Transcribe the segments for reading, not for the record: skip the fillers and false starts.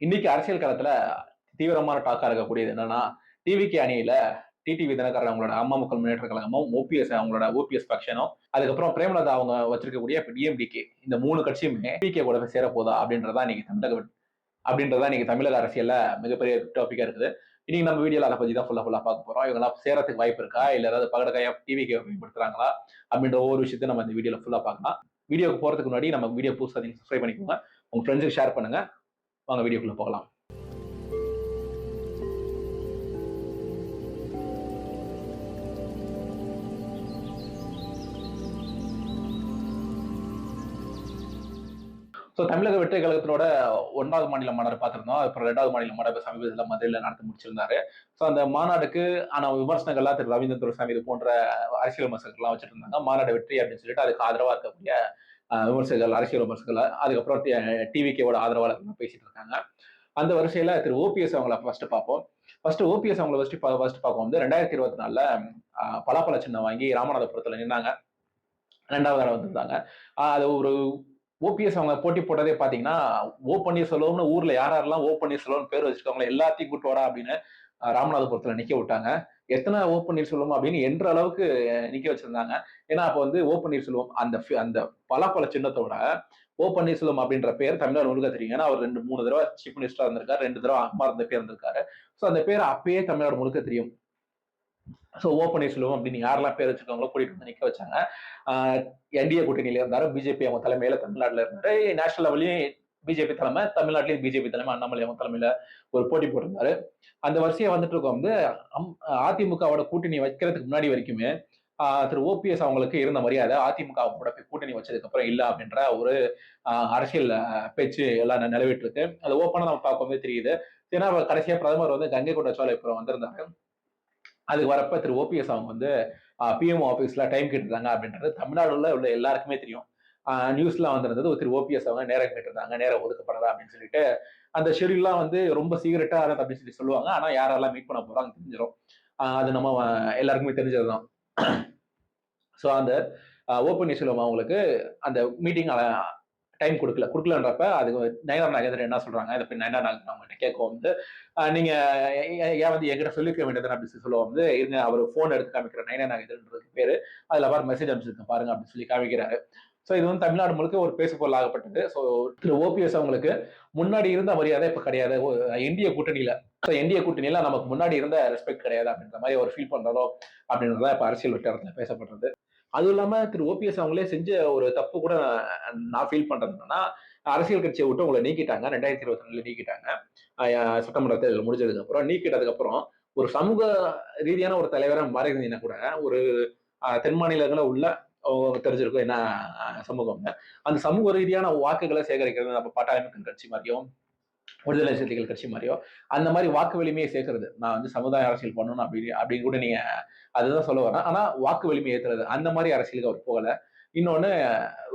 இன்னைக்கு அரசியல் களத்துல தீவிரமான டாக்கா இருக்கக்கூடியது என்னன்னா, டிவிகே அணியில டிடிவி தினகரன் அவங்களோட அம்மா மக்கள் முன்னேற்ற கழகமும், ஓபிஎஸ் அவங்களோட ஓபிஎஸ் பக்ஷனும், அதுக்கப்புறம் பிரேமலதா அவங்க வச்சிருக்கக்கூடிய டிஎம்டிகே இந்த 3 கட்சியுமே டிகே கூட போய் சேரப்போதா அப்படின்றதா இன்னைக்கு தமிழக அரசியல்ல மிகப்பெரிய டாபிக்கா இருக்குது. இன்னைக்கு நம்ம வீடியோல அதை பத்தி தான் ஃபுல்லா பார்க்க போறோம். இவங்கெல்லாம் சேரத்துக்கு வாய்ப்பு இருக்கா, இல்ல ஏதாவது பகடக்காயா டிவிகே பயன்படுத்துறாங்களா அப்படின்ற ஒவ்வொரு விஷயத்தை நம்ம இந்த வீடியோல ஃபுல்லா பார்க்கலாம். வீடியோக்கு போறதுக்கு முன்னாடி நம்ம வீடியோ புதுசா சப்ஸ்கிரைப் பண்ணிக்கோங்க, உங்க ஃப்ரெண்ட்ஸுக்கு ஷேர் பண்ணுங்க. வாங்க வீடியோக்குள்ள போகலாம். தமிழக வெற்றி கழகத்தினோட 1வது மாநில மாநாடு பார்த்திருந்தோம். அப்புறம் 2வது மாநில மாநாடு சமீபத்தில் மதுரையில் நடத்தி முடிச்சிருந்தாரு. அந்த மாநாடுக்கு ஆனா விமர்சனங்கள்லாம் திரு ரவீந்திரன் துரைசாமி இது போன்ற அரசியல் விமர்சகர்கள்லாம் வச்சுட்டு இருந்தாங்க. மாநாடு வெற்றி அப்படின்னு சொல்லிட்டு அதுக்கு ஆதரவா இருக்கக்கூடிய விமர்சகர்கள், அரசியல் விமர்சகர்கள், அதுக்கப்புறம் டிவிகேவோட ஆதரவாளர்கள் பேசிட்டு இருக்காங்க. அந்த வரிசையில திரு ஓபிஎஸ் அவங்களை ஃபர்ஸ்ட் பார்ப்போம். ஓபிஎஸ் அவங்களை ஃபர்ஸ்ட் பார்க்கும் வந்து 2024ல பலாப்பழ சின்னம் வாங்கி ராமநாதபுரத்துல நின்னாங்க. 2வது தடவை வந்திருந்தாங்க. அது ஒரு ஓபிஎஸ் அவங்க போட்டி போட்டதே பாத்தீங்கன்னா, ஓ பன்னீர்செல்வம்னு ஊர்ல யாரெல்லாம் ஓ பன்னீர்செல்வம் பேர் வச்சிருக்காங்களோ எல்லாத்தையும் கூட்டு வாடா அப்படின்னு ராமநாதபுரத்துல நிக்க விட்டாங்க. எத்தனை ஓ பன்னீர்செல்வம் அப்படின்னு என்ற அளவுக்கு நிக்க வச்சிருந்தாங்க. ஏன்னா அப்ப வந்து ஓ பன்னீர்செல்வம் அந்த பலாப்பழ சின்னத்தோட ஓ பன்னீர்செல்வம் அப்படின்ற பேர் தமிழ்நாடு முழுக்க தெரியும். ஏன்னா அவர் 2-3 தடவை சீஃப் மினிஸ்டரா இருந்திருக்காரு, 2 தடவை அம்மா இருந்த பேர் இருந்திருக்காரு. அந்த பேர் அப்பயே தமிழ்நாடு முழுக்க தெரியும். ஓ பன்னீர்செல்வம் அப்படின்னு யாரெல்லாம் பேர் வச்சிருக்காங்களோ கூட்டிட்டு வந்து நிக்க வச்சாங்க. என்டிஏ கூட்டணியில இருந்தாரு, பிஜேபி அவங்க தலைமையில தமிழ்நாட்டுல இருந்தாரு. நேஷனல் லெவலையும் பிஜேபி தலைமை, தமிழ்நாட்டிலையும் பிஜேபி தலைமை அண்ணாமலை அவங்க தலைமையில ஒரு போட்டி போட்டிருந்தாரு. அந்த வரிசையை வந்துட்டு இருக்கோம் வந்து அதிமுகவோட கூட்டணி வைக்கிறதுக்கு முன்னாடி வரைக்குமே திரு ஓபிஎஸ் அவங்களுக்கு இருந்த மரியாதை அதிமுகவோட கூட்டணி வச்சதுக்கு அப்புறம் இல்ல அப்படின்ற ஒரு அரசியல் பேச்சு எல்லாம் நிலவிட்டு இருக்கு. அது ஓப்பனா நம்ம பார்க்கும்போது தெரியுது. ஏன்னா கடைசியா பிரதமர் வந்து கங்கை கொண்ட சோலைப்புரம் வந்திருந்தாரு. அதுக்கு வரப்ப திரு ஓபிஎஸ் அவங்க வந்து பிஎம்ஓ ஆபீஸ்ல டைம் கேட்டிருந்தாங்க அப்படின்றது தமிழ்நாடுல உள்ள எல்லாருக்குமே தெரியும். நியூஸ்லாம் வந்திருந்தது. திரு ஓபிஎஸ் அவங்க நேரம் கேட்டிருந்தாங்க, நேரம் ஒதுக்கப்படாதா அப்படின்னு சொல்லிட்டு அந்த ஷெடியூல்லாம் வந்து ரொம்ப சீக்கிரட்டா அப்படின்னு சொல்லி சொல்லுவாங்க. ஆனா யாரெல்லாம் மீட் பண்ண போறாங்க தெரிஞ்சிடும். அது நம்ம எல்லாருக்குமே தெரிஞ்சதுதான். அந்த ஓ பன்னீர்செல்வம் அவங்களுக்கு அந்த மீட்டிங் டைம் கொடுக்கலன்றப்ப அதுக்கு நயனா நாகேந்திரன் என்ன சொல்றாங்க, இதை போய் நயனா நாகேந்திரன் அவங்ககிட்ட கேட்க வந்து நீங்க ஏன் வந்து என்கிட்ட சொல்லிக்க வேண்டியது அப்படின்னு சொல்லுவோம் வந்து இருங்க, அவர் போன் எடுத்து காமிக்கிற நயனா நாகேந்திரன் பேரு, அதுல பாரு மெசேஜ் அனுப்பிச்சிருக்க பாருங்க அப்படின்னு சொல்லி காமிக்கிறாரு. இது வந்து தமிழ்நாடு முழுக்க ஒரு பேசு பொருள் ஆகப்பட்டது. திரு ஓபிஎஸ் அவங்களுக்கு முன்னாடி இருந்த மரியாதை இப்ப கிடையாது என்டிஏ கூட்டணியில. என்டிஏ கூட்டணியில நமக்கு முன்னாடி இருந்த ரெஸ்பெக்ட் கிடையாது அப்படின்ற மாதிரி ஒரு ஃபீல் பண்றதோ அப்படின்றதான் இப்ப அரசியல் வட்டாரத்துல பேசப்படுறது. அதுவும் இல்லாம திரு ஓபிஎஸ் அவங்களே செஞ்ச ஒரு தப்பு கூட நான் ஃபீல் பண்றது என்னன்னா, அரசியல் கட்சியை விட்டு உங்களை நீக்கிட்டாங்க. 2022 நீக்கிட்டாங்க. சட்டமன்ற தேர்தல் முடிஞ்சதுக்கு அப்புறம் நீக்கிட்டதுக்கு அப்புறம் ஒரு சமூக ரீதியான ஒரு தலைவரை மாறியிருந்தீங்கன்னா கூட ஒரு தென் மாநிலங்களில் உள்ள தெரிஞ்சிருக்கும் என்ன சமூகம். அந்த சமூக ரீதியான வாக்குகளை சேகரிக்கிறது நம்ம பாட்டாளி மக்கள் கட்சி மாதிரியும் விடுதலை சிறுத்தைகள் கட்சி மாதிரியோ அந்த மாதிரி வாக்கு வலிமையை சேர்க்கறது. நான் வந்து சமுதாய அரசியல் பண்ணணும் அப்படின்னு கூட நீங்க அதுதான் சொல்ல வரேன். ஆனா வாக்கு வலிமை ஏத்துறது அந்த மாதிரி அரசியலுக்கு அவர் போகல. இன்னொன்னு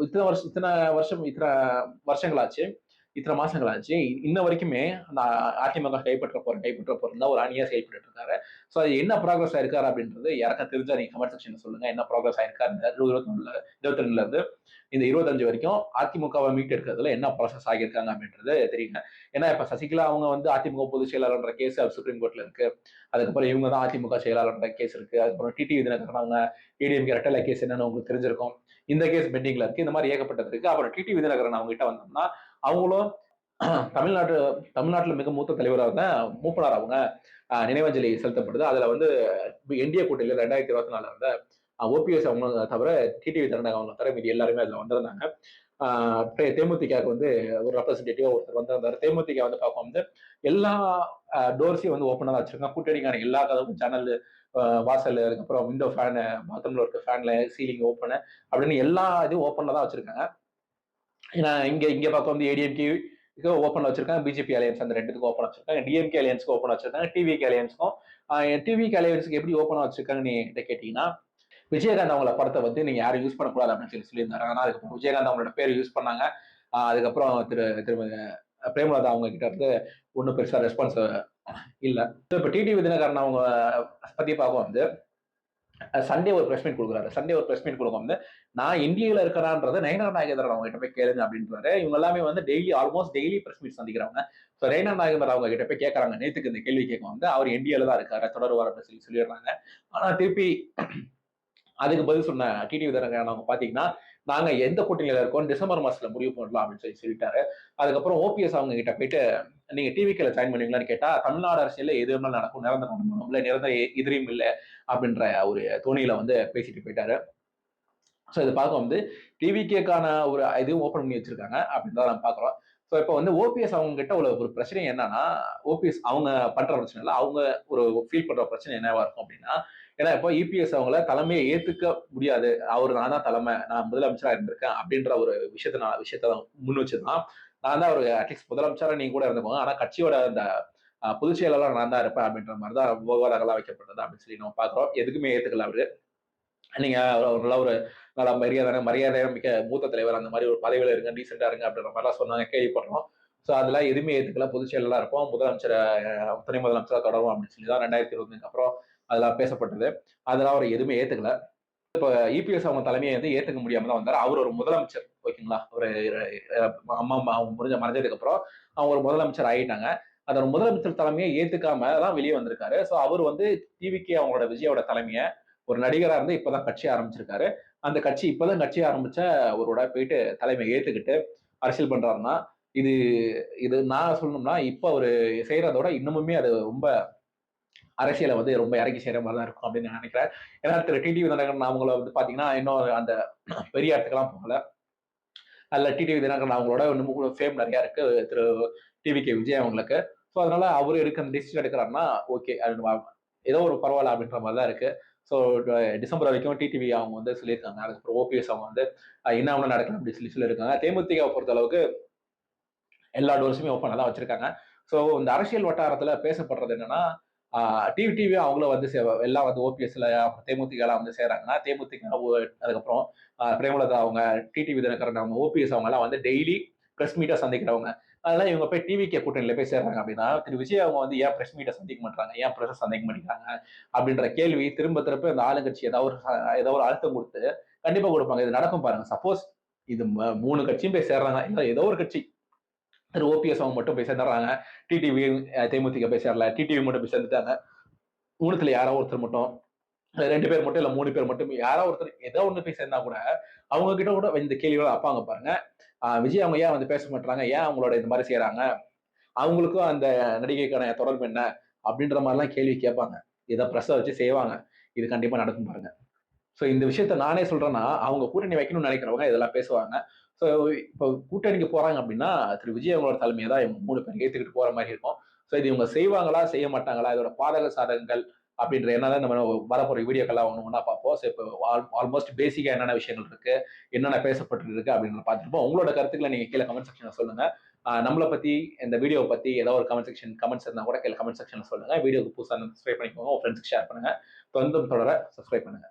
இத்தனை வருஷங்களாச்சு, இத்தனை மாசங்களாச்சு, இன்ன வரைக்குமே அந்த அதிமுக கைப்பற்ற போறேன் ஒரு அணியா செயல்பட்டு இருக்காரு. அது என்ன ப்ராக்ரஸ் ஆயிருக்காரு அப்படின்றது யாருக்கா தெரிஞ்சா நீங்க கமெண்ட் செக்ஷன்ல சொல்லுங்க. என்ன ப்ராக்ரஸ் ஆயிருக்காரு 2022 இருந்து இந்த 25 வரைக்கும் அதிமுகவை மீட்டு எடுக்கிறதுல என்ன ப்ராசஸ் ஆகியிருக்காங்க அப்படின்றது தெரியுங்க. ஏன்னா இப்ப சசிகலா அவங்க வந்து அதிமுக பொதுச் செயலாளர்ன்ற கேஸ் சுப்ரீம் கோர்ட்ல இருக்கு. அதுக்கப்புறம் இவங்க தான் அதிமுக செயலாளர்ன்ற கேஸ் இருக்கு. அதுக்கப்புறம் டிடிவி தினகரன் அவங்க ஏடிஎம்கே ரெட்டலை கேஸ் என்னன்னு உங்களுக்கு தெரிஞ்சிருக்கும். இந்த கேஸ் பெண்டிங்ல இருக்கு. இந்த மாதிரி ஏகப்பட்டது இருக்கு. அப்புறம் டிடிவி தினகரன் அவங்க கிட்ட வந்தோம்னா அவங்களும் தமிழ்நாட்டுல மிக மூத்த தலைவராக மூப்பனார் அவங்க நினைவஞ்சலி செலுத்தப்படுது. அதுல வந்து என்டிஏ கூட்டணியில 2024 இருந்த ஓபிஎஸ் அவங்க தவிர டிடிவி தினகரன் அவங்க தவிர மீதி எல்லாருமே அதுல வந்திருந்தாங்க. தேமுதிகவுக்கு வந்து ஒரு ரெப்ரஸன்டேட்டிவா ஒருத்தர் வந்திருந்தாரு. தேமுதிக வந்து பார்க்கும் வந்து எல்லா டோர்ஸையும் வந்து ஓப்பனா தான் வச்சிருக்காங்க. கூட்டணிக்கான எல்லா கதவும் ஜன்னல், வாசல், அதுக்கப்புறம் விண்டோ ஃபேனு, பாத்ரூம்ல இருக்க ஃபேன்ல, சீலிங் ஓப்பனு அப்படின்னு எல்லா இதுவும் ஓப்பன்ல தான் வச்சிருக்காங்க. ஏன்னா இங்க பார்க்க வந்து ஏடிஎம்கே ஓப்பன் வச்சிருக்காங்க, பிஜேபி அலையன்ஸ் அந்த ரெண்டுத்துக்கு ஓப்பன் வச்சிருக்காங்க, டிஎம்கே அலையன்ஸ்க்கு ஓப்பன் வச்சிருக்காங்க, டிவிகே அலையன்ஸ்க்கும் டிவிகே அலையன்ஸ்க்கு எப்படி ஓப்பனா வச்சிருக்காங்க நீ கேட்டீங்கன்னா, விஜயகாந்த் அவங்கள படத்தை வந்து நீங்க யாரும் யூஸ் பண்ணக்கூடாது அப்படின்னு சொல்லியிருந்தாங்க. ஆனா அதுக்கப்புறம் விஜயகாந்த் அவங்களோட பேர் யூஸ் பண்ணாங்க. அதுக்கப்புறம் திருமதி பிரேமலதா அவங்க கிட்ட இருந்து ஒன்றும் பெருசா ரெஸ்பான்ஸ் இல்ல. இப்ப டிடிவி தினகரன் அவங்க பத்தி பார்க்க வந்து சண்டே ஒரு பிரஸ் மீட் கொடுக்குறாரு. சண்டே ஒரு பிரஸ் மீட் கொடுக்கும் வந்து, நான் இந்தியால இருக்கிறான்றத நயனார் நாகேந்திரன் அவங்க கிட்ட போய் கேளுங்க அப்படின்றாரு. இவங்க எல்லாமே வந்து ஆல்மோஸ்ட் டெய்லி பிரஸ் மீட் சந்திக்கிறவங்க. ஸோ நயனார் நாகேந்திரன் அவங்க கிட்ட போய் கேட்கறாங்க. நேத்துக்கு இந்த கேள்வி கேட்கும் வந்து, அவர் இந்தியால தான் இருக்காரு, தொடருவார் அப்படின்னு சொல்லிடுறாங்க. ஆனா திருப்பி அதுக்கு பதில் சொன்ன டிடிவி தினகரன் அவங்க பாத்தீங்கன்னா, நாங்க எந்த கூட்டணியில இருக்கோம் டிசம்பர் மாசத்துல முடிவு பண்ணலாம் அப்படின்னு சொல்லிட்டாரு. அதுக்கப்புறம் ஓபிஎஸ் அவங்க கிட்ட போயிட்டு நீங்க டிவிகேல ஜாயின் பண்ணுவீங்களான்னு கேட்டா, தமிழ்நாடு அரசியல்ல எது வேணாலும் நடக்கும். நிரந்தர நிரந்தர எதிரியும் இல்ல அப்படின்ற ஒரு தொனியில வந்து பேசிட்டு போயிட்டாரு. ஸோ இதை பார்க்க வந்து டிவிகேக்கான ஒரு இதுவும் ஓப்பன் பண்ணி வச்சிருக்காங்க அப்படின்னு தான் நம்ம பார்க்குறோம். ஸோ இப்போ வந்து ஓபிஎஸ் அவங்க கிட்ட உள்ள ஒரு பிரச்சனை என்னன்னா, ஓபிஎஸ் அவங்க பண்ற பிரச்சனை இல்லை. அவங்க ஒரு ஃபீல் பண்ற பிரச்சனை என்னவா இருக்கும் அப்படின்னா, ஏன்னா இப்போ இபிஎஸ் அவங்கள தலைமையை ஏத்துக்க முடியாது. அவர் நான் தான் தலைமை, நான் முதலமைச்சரா இருந்திருக்கேன் அப்படின்ற ஒரு விஷயத்த முன் வச்சுதான் நான் தான் ஒரு அட்லீஸ்ட் முதலமைச்சரா நீங்க கூட இருந்துக்கோங்க. ஆனா கட்சியோட அந்த பொதுச் செயலாளர் நான் தான் இருப்பேன் அப்படின்ற மாதிரி தான் விவகாரங்கள்லாம் வைக்கப்பட்டது அப்படின்னு சொல்லி நம்ம பார்க்கிறோம். எதுக்குமே ஏத்துக்கல அவரு. நீங்க நல்ல ஒரு நல்ல மரியாதை மிக்க மூத்த தலைவர் அந்த மாதிரி ஒரு பதவியில இருங்க, டீசெண்டா இருங்க அப்படின்ற மாதிரிலாம் சொன்னாங்க, கேள்விப்படுறோம். ஸோ அதெல்லாம் எதுவுமே ஏத்துக்கல. பொதுச் செயலாளரா இருப்போம், முதலமைச்சர் துணை முதலமைச்சரா தொடரும் அப்படின்னு சொல்லி தான் 2025 அப்புறம் அதெல்லாம் பேசப்பட்டது. அதெல்லாம் அவர் எதுவுமே ஏத்துக்கல. இபிஎஸ் அவங்க தலைமையை வந்து ஏத்துக்க முடியாம தான் வந்தாரு. அவர் ஒரு முதலமைச்சர் ஓகேங்களா. ஒரு அம்மா அவங்க மறைஞ்சதுக்கு அப்புறம் அவங்க ஒரு முதலமைச்சர் ஆயிட்டாங்க. அதோட முதலமைச்சர் தலைமையை ஏத்துக்காம தான் வெளியே வந்திருக்காரு. ஸோ அவர் வந்து டிவிகே அவங்களோட விஜயோட தலைமையை ஒரு நடிகரா இருந்து இப்பதான் கட்சி ஆரம்பிச்சிருக்காரு. அந்த கட்சி இப்பதான் கட்சி ஆரம்பிச்ச ஒருவரோட போயிட்டு தலைமையை ஏத்துக்கிட்டு அரசியல் பண்றாருன்னா, இது இது நான் சொல்லணும்னா இப்ப அவரு செய்யறதோட இன்னமுமே அது ரொம்ப அரசியலை வந்து ரொம்ப இறக்கி செய்யற மாதிரி தான் இருக்கும் அப்படின்னு நான் நினைக்கிறேன். ஏன்னா திரு டிடிவி தினகரன் அவங்கள வந்து பாத்தீங்கன்னா இன்னும் அந்த பெரிய இடத்துக்கெல்லாம் போகல. அதுல டிடிவி தினகரன் அவங்களோட இன்னும் ஃபேம் நிறைய இருக்கு திரு டிவிகே விஜய் அவங்களுக்கு. ஸோ அதனால அவரு எடுக்க டிசிஷன் எடுக்கிறாருன்னா ஓகே அது ஏதோ ஒரு பரவாயில்ல அப்படின்ற மாதிரி தான் இருக்கு. ஸோ டிசம்பர் வரைக்கும் டிடிவி அவங்க வந்து சொல்லியிருக்காங்க. அதுக்கப்புறம் ஓபிஎஸ் அவங்க வந்து என்ன ஒன்றும் நடக்கலாம் அப்படின்னு சொல்லியிருக்காங்க. தேமுதிகவை பொறுத்த அளவுக்கு எல்லா டோர்ஸுமே ஓப்பனாக தான் வச்சிருக்காங்க. ஸோ இந்த அரசியல் வட்டாரத்துல பேசப்படுறது என்னன்னா, டிவி அவங்களும் வந்து எல்லாம் வந்து ஓபிஎஸ்ல தேமுதிக எல்லாம் வந்து சேராங்கன்னா, தேமுதிக அதுக்கப்புறம் பிரேமலதா அவங்க, டிடிவி தினகரன் அவங்க, ஓபிஎஸ் அவங்க எல்லாம் வந்து டெய்லி பிரஸ் மீட்டை சந்திக்கிறவங்க. அதனால இவங்க போய் டிவிகே கூட்டணியில போய் சேர்றாங்க அப்படின்னா, திரு விஜய் அவங்க வந்து ஏன் பிரஸ் மீட்டை சந்திக்க மாட்டாங்க, ஏன் பிரஸ் சந்திக்க மாட்டேங்கிறாங்க அப்படின்ற கேள்வி திரும்ப திரும்ப இந்த ஆளுங்கட்சி ஏதாவது ஒரு அழுத்தம் கொடுத்து கண்டிப்பா கொடுப்பாங்க. இது நடக்கும் பாருங்க. சப்போஸ் இது 3 கட்சியும் போய் சேர்றாங்க, இல்ல ஏதோ ஒரு கட்சி திரு ஓபிஎஸ் அவங்க மட்டும் போய் சேர்ந்துடுறாங்க. டிடிவி தேமுதிக போய் சேரல, டிடிவி மட்டும் போய் சேர்ந்துட்டாங்க. 3த்துல யாரோ ஒருத்தர் மட்டும் 2 பேர் மட்டும் இல்ல 3 பேர் மட்டும் யாரோ ஒருத்தர் ஏதோ ஒண்ணு போய் சேர்ந்தா கூட அவங்க கிட்ட கூட இந்த கேள்விகளை வைப்பாங்க பாருங்க. விஜய் அவங்க ஏன் வந்து பேச மாட்டாங்க, ஏன் அவங்களோட இந்த மாதிரி செய்யறாங்க, அவங்களுக்கும் அந்த நடிகைக்கான தொடர்பு என்ன அப்படின்ற மாதிரிலாம் கேள்வி கேட்பாங்க. இதை பிரஸ் வச்சு செய்வாங்க. இது கண்டிப்பா நடக்கும் பாருங்க. ஸோ இந்த விஷயத்த நானே சொல்றேன்னா, அவங்க கூட்டணி வைக்கணும்னு நினைக்கிறவங்க இதெல்லாம் பேசுவாங்க. ஸோ இப்போ கூட்டணிக்கு போறாங்க அப்படின்னா, திரு விஜய் அவங்களோட தலைமையை தான் இவங்க 3 பேர் ஏத்துக்கிட்டு போற மாதிரி இருக்கும். ஸோ இது இவங்க செய்வாங்களா, செய்ய மாட்டாங்களா, இதோட பாதக சாதகங்கள் அப்படின்ற என்னதான் நம்ம வரப்போற வீடியோக்கெல்லாம் ஒண்ணு ஒண்ணா பார்ப்போம். ஸோ இப்போ ஆல்மோஸ்ட் பேசிக்கா என்னென்ன விஷயங்கள் இருக்கு, என்னென்ன பேசப்பட்டு இருக்கு அப்படின்னு பார்த்துருப்போம். உங்களோட கருத்துக்களை நீங்க கீழே கமெண்ட் செக்ஷன்ல சொல்லுங்க. நம்மளை பத்தி இந்த வீடியோ பத்தி ஏதாவது ஒரு கமெண்ட்ஸ் இருந்தா கூட கீழே கமெண்ட் செக்ஷன்ல சொல்லுங்க. வீடியோக்கு புதுசா சப்ஸ்கிரைப் பண்ணிக்கோங்க, உங்க ஃப்ரெண்ட்ஸ்க்கு ஷேர் பண்ணுங்க. தொடர்ந்து தொடர சப்ஸ்கிரைப் பண்ணுங்க.